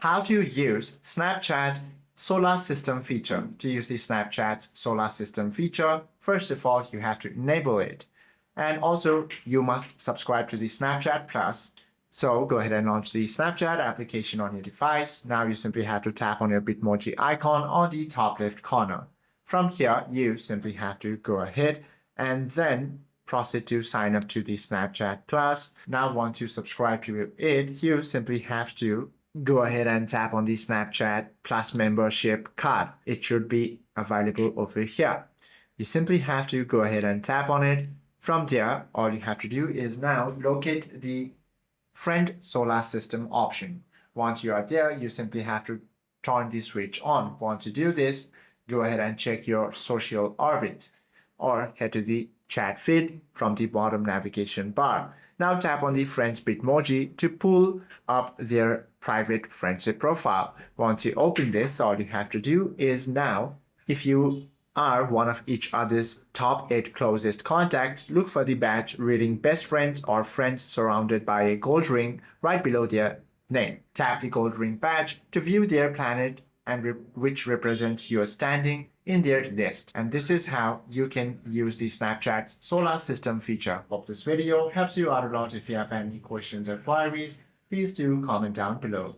How to use Snapchat solar system feature. To use the Snapchat solar system feature, first of all, you have to enable it. And also, you must subscribe to the Snapchat Plus. So go ahead and launch the Snapchat application on your device. Now you simply have to tap on your Bitmoji icon on the top left corner. From here, you simply have to go ahead and then proceed to sign up to the Snapchat Plus. Now once you subscribe to it, you simply have to go ahead and tap on the Snapchat Plus membership card. It should be available over here. You simply have to go ahead and tap on it. From there, all you have to do is now locate the Friend Solar System option. Once you are there, you simply have to turn the switch on. Once you do this, go ahead and check your social orbit or head to the chat feed from the bottom navigation bar. Now tap on the friends Bitmoji to pull up their private friendship profile. Once you open this, all you have to do is now, if you are one of each other's top 8 closest contacts, look for the badge reading best friends or friends surrounded by a gold ring right below their name. Tap the gold ring badge to view their planet and which represents your standing in their list. And this is how you can use the Snapchat solar system feature. Hope this video helps you out a lot. If you have any questions or queries, please do comment down below.